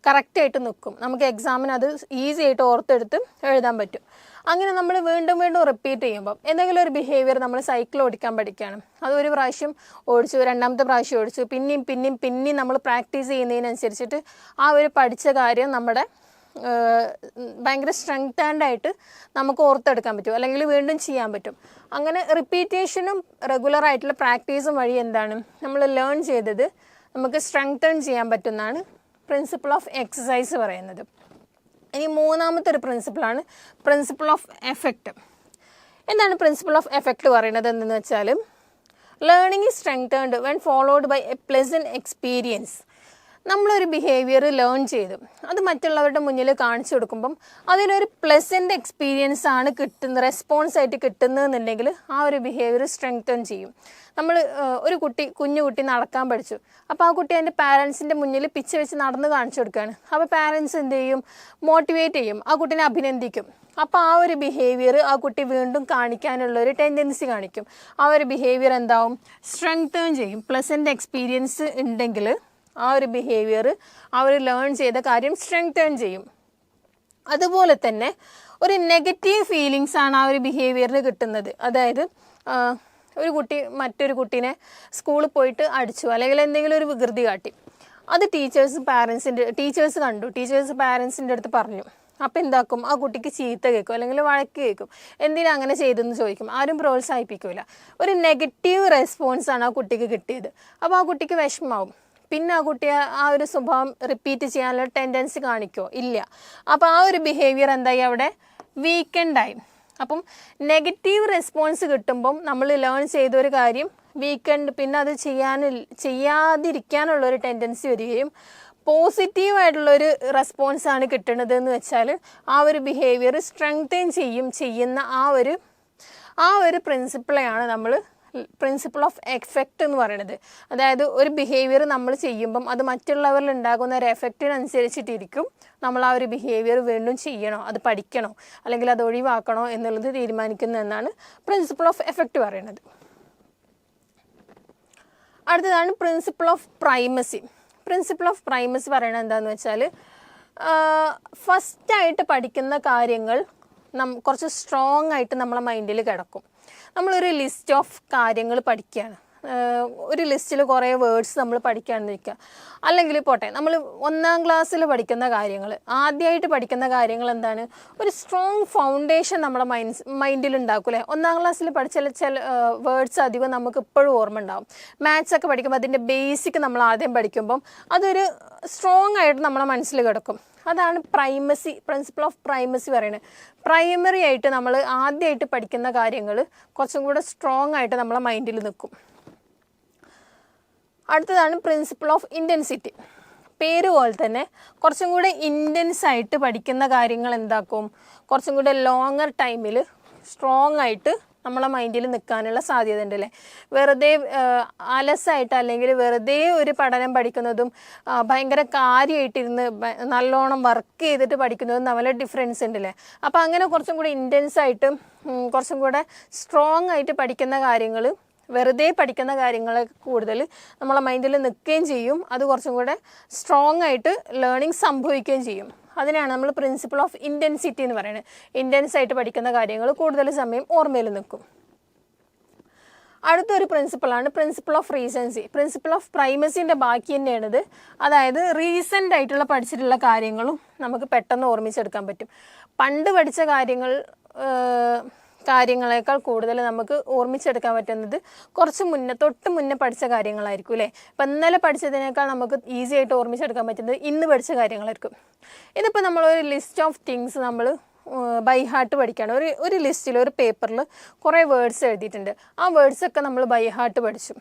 കറക്റ്റായിട്ട് നിൽക്കും, നമുക്ക് എക്സാമിന് അത് ഈസി ആയിട്ട് ഓർത്തെടുത്ത് എഴുതാൻ പറ്റും. അങ്ങനെ നമ്മൾ വീണ്ടും റിപ്പീറ്റ് ചെയ്യുമ്പോൾ എന്തെങ്കിലും ഒരു ബിഹേവിയർ, നമ്മൾ സൈക്കിൾ ഓടിക്കാൻ പഠിക്കുകയാണ്, അത് ഒരു പ്രാവശ്യം ഓടിച്ചു, രണ്ടാമത്തെ പ്രാവശ്യം ഓടിച്ചു, പിന്നെയും നമ്മൾ പ്രാക്ടീസ് ചെയ്യുന്നതിനനുസരിച്ചിട്ട് ആ ഒരു പഠിച്ച കാര്യം നമ്മുടെ ഭയങ്കര സ്ട്രെങ്തേൺഡ് ആയിട്ട് നമുക്ക് ഓർത്തെടുക്കാൻ പറ്റും, അല്ലെങ്കിൽ വീണ്ടും ചെയ്യാൻ പറ്റും. അങ്ങനെ റിപ്പീറ്റേഷനും റെഗുലർ ആയിട്ടുള്ള പ്രാക്ടീസും വഴി എന്താണ് നമ്മൾ ലേൺ ചെയ്തത് നമുക്ക് സ്ട്രെങ്തേൺ ചെയ്യാൻ പറ്റുന്നതാണ് പ്രിൻസിപ്പിൾ ഓഫ് എക്സസൈസ് പറയുന്നത്. ഇനി മൂന്നാമത്തെ ഒരു പ്രിൻസിപ്പിളാണ് പ്രിൻസിപ്പിൾ ഓഫ് എഫക്റ്റ്. എന്താണ് പ്രിൻസിപ്പിൾ ഓഫ് എഫക്റ്റ് പറയുന്നത് എന്തെന്ന് വെച്ചാൽ learning is strengthened when followed by a pleasant experience. നമ്മളൊരു ബിഹേവിയർ ലേൺ ചെയ്തു, അത് മറ്റുള്ളവരുടെ മുന്നിൽ കാണിച്ചു കൊടുക്കുമ്പം അതിലൊരു പ്ലസൻറ്റ് എക്സ്പീരിയൻസ് ആണ് റെസ്പോൺസ് ആയിട്ട് കിട്ടുന്നതെന്നുണ്ടെങ്കിൽ ആ ഒരു ബിഹേവിയർ സ്ട്രെങ്തൻ ചെയ്യും. നമ്മൾ കുഞ്ഞു കുട്ടി നടക്കാൻ പഠിച്ചു, അപ്പോൾ ആ കുട്ടി അതിൻ്റെ പാരൻസിൻ്റെ മുന്നിൽ പിച്ച വെച്ച് നടന്ന് കാണിച്ചു കൊടുക്കുകയാണ്. അപ്പോൾ പാരൻസ് എന്ത് ചെയ്യും, മോട്ടിവേറ്റ് ചെയ്യും, ആ കുട്ടീനെ അഭിനന്ദിക്കും. അപ്പോൾ ആ ഒരു ബിഹേവിയർ ആ കുട്ടി വീണ്ടും കാണിക്കാനുള്ളൊരു ടെൻഡൻസി കാണിക്കും. ആ ഒരു ബിഹേവിയർ എന്താവും, സ്ട്രെങ്തൻ ചെയ്യും. പ്ലസൻറ്റ് എക്സ്പീരിയൻസ് ഉണ്ടെങ്കിൽ ആ ഒരു ബിഹേവിയർ ആ ഒരു ലേൺ ചെയ്ത കാര്യം സ്ട്രെങ്തേൺ ചെയ്യും. അതുപോലെ തന്നെ ഒരു നെഗറ്റീവ് ഫീലിങ്സ് ആണ് ആ ഒരു ബിഹേവിയറിന് കിട്ടുന്നത്. അതായത് ഒരു കുട്ടി മറ്റൊരു കുട്ടീനെ സ്കൂളിൽ പോയിട്ട് അടിച്ചു, അല്ലെങ്കിൽ എന്തെങ്കിലും ഒരു വികൃതി കാട്ടി, അത് ടീച്ചേഴ്സ് കണ്ടു, ടീച്ചേഴ്സ് പാരൻസിൻ്റെ അടുത്ത് പറഞ്ഞു. അപ്പോൾ എന്താക്കും, ആ കുട്ടിക്ക് ചീത്ത കേൾക്കും, അല്ലെങ്കിൽ വഴക്ക് കേൾക്കും, എന്തിനാ അങ്ങനെ ചെയ്തെന്ന് ചോദിക്കും, ആരും പ്രോത്സാഹിപ്പിക്കില്ല. ഒരു നെഗറ്റീവ് റെസ്പോൺസാണ് ആ കുട്ടിക്ക് കിട്ടിയത്. അപ്പോൾ ആ കുട്ടിക്ക് വിഷമാവും. പിന്നെ ആ കുട്ടിയെ ആ ഒരു സ്വഭാവം റിപ്പീറ്റ് ചെയ്യാനുള്ള ടെൻഡൻസി കാണിക്കുമോ, ഇല്ല. അപ്പോൾ ആ ഒരു ബിഹേവിയർ എന്തായി, അവിടെ വീക്കെൻഡായി. അപ്പം നെഗറ്റീവ് റെസ്പോൺസ് കിട്ടുമ്പം നമ്മൾ ലേൺ ചെയ്തൊരു കാര്യം വീക്കെൻഡ് പിന്നെ അത് ചെയ്യാതിരിക്കാനുള്ളൊരു ടെൻഡൻസി വരികയും പോസിറ്റീവായിട്ടുള്ളൊരു റെസ്പോൺസാണ് കിട്ടുന്നത് എന്ന് വെച്ചാൽ ആ ഒരു ബിഹേവിയർ സ്ട്രെങ്തൻ ചെയ്യുന്ന ആ ഒരു ആ ഒരു പ്രിൻസിപ്പിളെയാണ് നമ്മൾ പ്രിൻസിപ്പിൾ ഓഫ് എഫക്റ്റ് എന്ന് പറയുന്നത്. അതായത് ഒരു ബിഹേവിയർ നമ്മൾ ചെയ്യുമ്പം അത് മറ്റുള്ളവരിൽ ഉണ്ടാകുന്ന ഒരു എഫക്റ്റിനനുസരിച്ചിട്ടിരിക്കും നമ്മൾ ആ ഒരു ബിഹേവിയർ വീണ്ടും ചെയ്യണോ, അത് പഠിക്കണോ, അല്ലെങ്കിൽ അത് ഒഴിവാക്കണോ എന്നുള്ളത് തീരുമാനിക്കുന്നതെന്നാണ് പ്രിൻസിപ്പിൾ ഓഫ് എഫക്റ്റ് പറയുന്നത്. അടുത്തതാണ് principle of primacy. Principle of primacy പറയുന്നത് എന്താണെന്ന് വെച്ചാൽ, ഫസ്റ്റായിട്ട് പഠിക്കുന്ന കാര്യങ്ങൾ കുറച്ച് സ്ട്രോങ് ആയിട്ട് നമ്മളെ മൈൻഡിൽ കിടക്കും. നമ്മളൊരു ലിസ്റ്റ് ഓഫ് കാര്യങ്ങൾ പഠിക്കുകയാണ്, ഒരു ലിസ്റ്റിൽ കുറേ വേർഡ്സ് നമ്മൾ പഠിക്കുകയാണെന്ന് വയ്ക്കുക. അല്ലെങ്കിൽ പോട്ടെ, നമ്മൾ 1ാം ക്ലാസ്സിൽ പഠിക്കുന്ന കാര്യങ്ങൾ, ആദ്യമായിട്ട് പഠിക്കുന്ന കാര്യങ്ങൾ എന്താണ്, ഒരു സ്ട്രോങ് ഫൗണ്ടേഷൻ നമ്മുടെ മൈൻഡിൽ ഉണ്ടാക്കും അല്ലേ. 1ാം ക്ലാസ്സിൽ പഠിച്ച ചില വേർഡ്സ് അധികം നമുക്ക് ഇപ്പോഴും ഓർമ്മ ഉണ്ടാവും. മാത്സ് ഒക്കെ പഠിക്കുമ്പോൾ അതിൻ്റെ ബേസിക് നമ്മൾ ആദ്യം പഠിക്കുമ്പം അതൊരു സ്ട്രോങ് ആയിട്ട് നമ്മളെ മനസ്സിൽ കിടക്കും. അതാണ് പ്രൈമസി, പ്രിൻസിപ്പിൾ ഓഫ് പ്രൈമസി പറയുന്നത്. പ്രൈമറി ആയിട്ട് നമ്മൾ ആദ്യമായിട്ട് പഠിക്കുന്ന കാര്യങ്ങൾ കുറച്ചും കൂടെ സ്ട്രോങ് ആയിട്ട് നമ്മളെ മൈൻഡിൽ നിൽക്കും. അടുത്തതാണ് പ്രിൻസിപ്പിൾ ഓഫ് ഇൻറ്റൻസിറ്റി. പേര് പോലെ തന്നെ കുറച്ചും കൂടെ ഇൻറ്റൻസ് ആയിട്ട് പഠിക്കുന്ന കാര്യങ്ങൾ എന്താക്കും, കുറച്ചും കൂടെ ലോങ്ങർ ടൈമിൽ സ്ട്രോങ് ആയിട്ട് നമ്മളെ മൈൻഡിൽ നിൽക്കാനുള്ള സാധ്യത ഉണ്ട് അല്ലേ. വെറുതെ അലസായിട്ട് അല്ലെങ്കിൽ വെറുതെ ഒരു പഠനം പഠിക്കുന്നതും ഭയങ്കര കാര്യമായിട്ടിരുന്ന് നല്ലോണം വർക്ക് ചെയ്തിട്ട് പഠിക്കുന്നതും തമ്മിൽ ഡിഫറൻസ് ഉണ്ട് അല്ലേ. അപ്പോൾ അങ്ങനെ കുറച്ചും കൂടി ഇൻറ്റൻസ് ആയിട്ട് കുറച്ചും കൂടെ സ്ട്രോങ് ആയിട്ട് പഠിക്കുന്ന കാര്യങ്ങൾ, വെറുതെ പഠിക്കുന്ന കാര്യങ്ങളൊക്കെ കൂടുതൽ നമ്മളെ മൈൻഡിൽ നിൽക്കുകയും ചെയ്യും. അത് കുറച്ചും കൂടെ സ്ട്രോങ് ആയിട്ട് ലേണിംഗ് സംഭവിക്കുകയും ചെയ്യും. അതിനാണ് നമ്മൾ പ്രിൻസിപ്പിൾ ഓഫ് ഇൻറ്റൻസിറ്റി എന്ന് പറയുന്നത്. ഇൻറ്റൻസ് ആയിട്ട് പഠിക്കുന്ന കാര്യങ്ങൾ കൂടുതൽ സമയം ഓർമ്മയിൽ നിൽക്കും. അടുത്തൊരു പ്രിൻസിപ്പിളാണ് principle of recency. Principle of പ്രൈമസിൻ്റെ ബാക്കി തന്നെയാണിത്. അതായത് റീസെൻ്റ് ആയിട്ടുള്ള പഠിച്ചിട്ടുള്ള കാര്യങ്ങളും നമുക്ക് പെട്ടെന്ന് ഓർമ്മിച്ചെടുക്കാൻ പറ്റും. പണ്ട് പഠിച്ച കാര്യങ്ങളേക്കാൾ കൂടുതൽ നമുക്ക് ഓർമ്മിച്ചെടുക്കാൻ പറ്റുന്നത് കുറച്ച് തൊട്ട് മുന്നേ പഠിച്ച കാര്യങ്ങളായിരിക്കും അല്ലേ. ഇപ്പം ഇന്നലെ പഠിച്ചതിനേക്കാൾ നമുക്ക് ഈസി ആയിട്ട് ഓർമ്മിച്ചെടുക്കാൻ പറ്റുന്നത് ഇന്ന് പഠിച്ച കാര്യങ്ങളായിരിക്കും. ഇതിപ്പോൾ നമ്മളൊരു ലിസ്റ്റ് ഓഫ് തിങ്സ് നമ്മൾ ബൈ ഹാർട്ട് പഠിക്കുകയാണ്. ഒരു ലിസ്റ്റിൽ, ഒരു പേപ്പറിൽ കുറേ വേർഡ്സ് എഴുതിയിട്ടുണ്ട്. ആ വേർഡ്സൊക്കെ നമ്മൾ ബൈ ഹാർട്ട് പഠിച്ചു.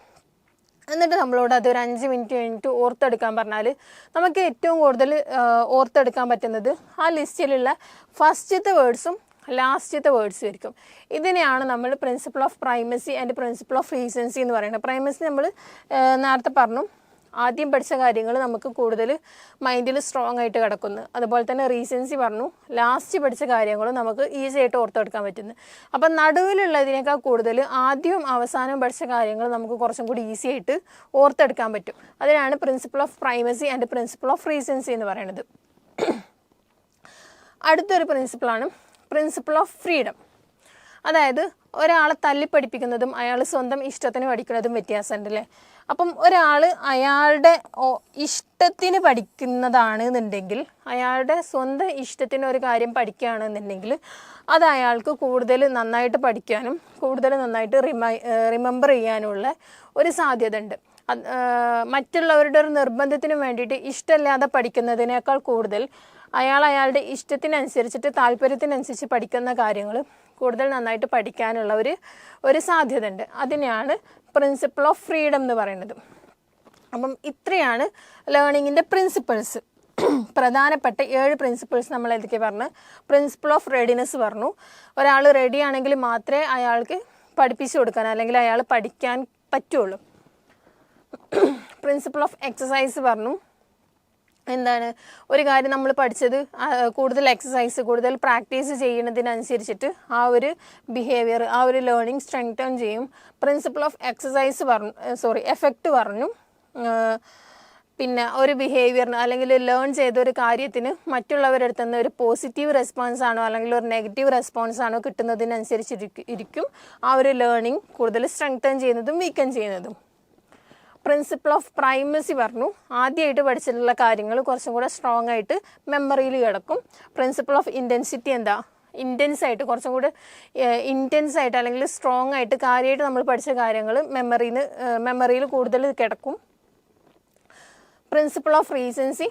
എന്നിട്ട് നമ്മളോട് അതൊരു 5 മിനിറ്റ് കഴിഞ്ഞിട്ട് ഓർത്തെടുക്കാൻ പറഞ്ഞാൽ നമുക്ക് ഏറ്റവും കൂടുതൽ ഓർത്തെടുക്കാൻ പറ്റുന്നത് ആ ലിസ്റ്റിലുള്ള ഫസ്റ്റത്തെ വേർഡ്സും ലാസ്റ്റത്തെ വേർഡ്സ് ആയിരിക്കും. ഇതിനെയാണ് നമ്മൾ principle of primacy and principle of recency എന്ന് പറയുന്നത്. പ്രൈമസി നമ്മൾ നേരത്തെ പറഞ്ഞു, ആദ്യം പഠിച്ച കാര്യങ്ങൾ നമുക്ക് കൂടുതൽ മൈൻഡിൽ സ്ട്രോങ് ആയിട്ട് കിടക്കുന്നു. അതുപോലെ തന്നെ റീസൻസി പറഞ്ഞു, ലാസ്റ്റ് പഠിച്ച കാര്യങ്ങളും നമുക്ക് ഈസി ആയിട്ട് ഓർത്തെടുക്കാൻ പറ്റുന്നു. അപ്പം നടുവിലുള്ളതിനേക്കാൾ കൂടുതൽ ആദ്യവും അവസാനവും പഠിച്ച കാര്യങ്ങൾ നമുക്ക് കുറച്ചും കൂടി ഈസി ആയിട്ട് ഓർത്തെടുക്കാൻ പറ്റും. അതിനാണ് principle of primacy and principle of recency എന്ന് പറയുന്നത്. അടുത്തൊരു പ്രിൻസിപ്പിളാണ് പ്രിൻസിപ്പിൾ ഓഫ് ഫ്രീഡം. അതായത് ഒരാളെ തല്ലിപ്പഠിപ്പിക്കുന്നതും അയാൾ സ്വന്തം ഇഷ്ടത്തിന് പഠിക്കുന്നതും വ്യത്യാസമുണ്ട് അല്ലേ. അപ്പം ഒരാൾ അയാളുടെ ഇഷ്ടത്തിന് പഠിക്കുന്നതാണെന്നുണ്ടെങ്കിൽ, അയാളുടെ സ്വന്തം ഇഷ്ടത്തിന് ഒരു കാര്യം പഠിക്കുകയാണെന്നുണ്ടെങ്കിൽ അത് അയാൾക്ക് കൂടുതൽ നന്നായിട്ട് പഠിക്കാനും കൂടുതൽ നന്നായിട്ട് റിമെമ്പർ ചെയ്യാനുള്ള ഒരു സാധ്യത ഉണ്ട്. മറ്റുള്ളവരുടെ ഒരു നിർബന്ധത്തിന് വേണ്ടിയിട്ട് ഇഷ്ടമില്ലാതെ പഠിക്കുന്നതിനേക്കാൾ കൂടുതൽ അയാളുടെ ഇഷ്ടത്തിനനുസരിച്ചിട്ട് താല്പര്യത്തിനനുസരിച്ച് പഠിക്കുന്ന കാര്യങ്ങൾ കൂടുതൽ നന്നായിട്ട് പഠിക്കാനുള്ള ഒരു സാധ്യത ഉണ്ട്. അതിനെയാണ് പ്രിൻസിപ്പിൾ ഓഫ് ഫ്രീഡം എന്ന് പറയുന്നത്. അപ്പം ഇത്രയാണ് ലേണിങ്ങിൻ്റെ പ്രിൻസിപ്പിൾസ്. പ്രധാനപ്പെട്ട 7 പ്രിൻസിപ്പിൾസ് നമ്മൾ ഏതൊക്കെ പറഞ്ഞു. പ്രിൻസിപ്പിൾ ഓഫ് റെഡിനെസ് പറഞ്ഞു, ഒരാൾ റെഡി ആണെങ്കിൽ മാത്രമേ അയാൾക്ക് പഠിപ്പിച്ചു കൊടുക്കാൻ അല്ലെങ്കിൽ അയാൾ പഠിക്കാൻ പറ്റുള്ളൂ. പ്രിൻസിപ്പിൾ ഓഫ് എക്സസൈസ് പറഞ്ഞു, എന്താണ്, ഒരു കാര്യം നമ്മൾ പഠിച്ചത് കൂടുതൽ എക്സസൈസ്, കൂടുതൽ പ്രാക്ടീസ് ചെയ്യുന്നതിനനുസരിച്ചിട്ട് ആ ഒരു ബിഹേവിയർ, ആ ഒരു ലേണിംഗ് സ്ട്രെങ്തൻ ചെയ്യും. പ്രിൻസിപ്പിൾ ഓഫ് എഫക്റ്റ് പറഞ്ഞു. പിന്നെ ഒരു ബിഹേവിയറിന് അല്ലെങ്കിൽ ലേൺ ചെയ്ത ഒരു കാര്യത്തിന് മറ്റുള്ളവരുടെ അടുത്ത് നിന്ന് ഒരു പോസിറ്റീവ് റെസ്പോൺസ് ആണോ അല്ലെങ്കിൽ ഒരു നെഗറ്റീവ് റെസ്പോൺസ് ആണോ കിട്ടുന്നതിനനുസരിച്ചിരിക്കും ആ ഒരു ലേണിംഗ് കൂടുതൽ സ്ട്രെങ്തൻ ചെയ്യുന്നതും വീക്കൻ ചെയ്യുന്നതും. പ്രിൻസിപ്പിൾ ഓഫ് പ്രൈമസി പറഞ്ഞു, ആദ്യമായിട്ട് പഠിച്ചിട്ടുള്ള കാര്യങ്ങൾ കുറച്ചും കൂടെ സ്ട്രോങ് ആയിട്ട് മെമ്മറിയിൽ കിടക്കും. പ്രിൻസിപ്പിൾ ഓഫ് ഇൻറ്റൻസിറ്റി എന്താ, ഇൻറ്റൻസ് ആയിട്ട് കുറച്ചും കൂടെ ഇൻറ്റൻസ് ആയിട്ട് അല്ലെങ്കിൽ സ്ട്രോങ് ആയിട്ട് കാര്യമായിട്ട് നമ്മൾ പഠിച്ച കാര്യങ്ങൾ മെമ്മറിയിൽ കൂടുതൽ കിടക്കും. Principle of recency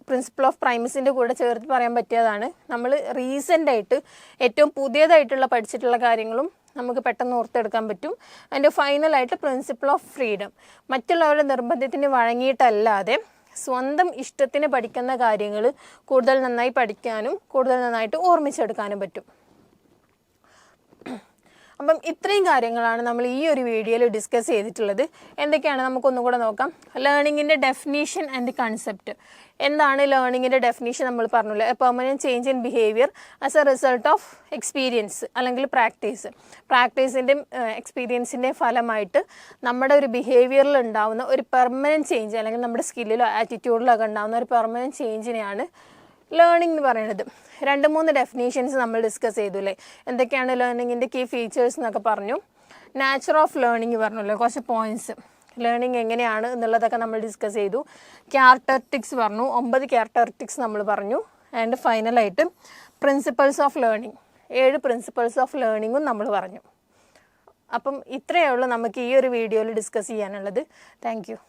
principle of പ്രൈമസിൻ്റെ കൂടെ ചേർത്ത് പറയാൻ പറ്റിയതാണ്. നമ്മൾ റീസെൻ്റായിട്ട് ഏറ്റവും പുതിയതായിട്ടുള്ള പഠിച്ചിട്ടുള്ള കാര്യങ്ങളും നമുക്ക് പെട്ടെന്ന് ഓർത്തെടുക്കാൻ പറ്റും. അതിൻ്റെ ഫൈനലായിട്ട് പ്രിൻസിപ്പിൾ ഓഫ് ഫ്രീഡം, മറ്റുള്ളവരുടെ നിർബന്ധത്തിന് വഴങ്ങിയിട്ടല്ലാതെ സ്വന്തം ഇഷ്ടത്തിന് പഠിക്കുന്ന കാര്യങ്ങൾ കൂടുതൽ നന്നായി പഠിക്കാനും കൂടുതൽ നന്നായിട്ട് ഓർമ്മിച്ചെടുക്കാനും പറ്റും. അപ്പം ഇത്രയും കാര്യങ്ങളാണ് നമ്മൾ ഈ ഒരു വീഡിയോയിൽ ഡിസ്കസ് ചെയ്തിട്ടുള്ളത്. എന്തൊക്കെയാണ് നമുക്കൊന്നും കൂടെ നോക്കാം. ലേണിങ്ങിൻ്റെ ഡെഫിനീഷൻ ആൻഡ് കൺസെപ്റ്റ്. എന്താണ് ലേണിങ്ങിൻ്റെ ഡെഫിനീഷൻ? നമ്മൾ പറഞ്ഞല്ലോ, A permanent change in behaviour as A result of experience അല്ലെങ്കിൽ പ്രാക്ടീസിൻ്റെയും എക്സ്പീരിയൻസിൻ്റെയും ഫലമായിട്ട് നമ്മുടെ ഒരു ബിഹേവിയറിൽ ഉണ്ടാവുന്ന ഒരു പെർമനൻറ്റ് ചേഞ്ച്, അല്ലെങ്കിൽ നമ്മുടെ സ്കില്ലിലോ ആറ്റിറ്റ്യൂഡിലോ ഒക്കെ ഉണ്ടാകുന്ന ഒരു പെർമനൻറ്റ് ചേഞ്ചിനെയാണ് ലേണിംഗ് എന്ന് പറയുന്നത്. 2-3 ഡെഫിനേഷൻസ് നമ്മൾ ഡിസ്കസ് ചെയ്തു അല്ലേ. എന്തൊക്കെയാണ് ലേണിങ്ങിൻ്റെ കീ ഫീച്ചേഴ്സ് എന്നൊക്കെ പറഞ്ഞു. നാച്ചർ ഓഫ് ലേണിംഗ് പറഞ്ഞല്ലോ, കുറച്ച് പോയിന്റ്സ്. ലേണിംഗ് എങ്ങനെയാണ് എന്നുള്ളതൊക്കെ നമ്മൾ ഡിസ്കസ് ചെയ്തു. ക്യാരക്ടറിസ്റ്റിക്സ് പറഞ്ഞു, 9 ക്യാരക്ടറിസ്റ്റിക്സ് നമ്മൾ പറഞ്ഞു. ആൻഡ് ഫൈനലായിട്ട് principles of learning, 7 principles of ലേണിംഗും നമ്മൾ പറഞ്ഞു. അപ്പം ഇത്രയേ ഉള്ളൂ നമുക്ക് ഈ ഒരു വീഡിയോയിൽ ഡിസ്കസ് ചെയ്യാനുള്ളത്. Thank you.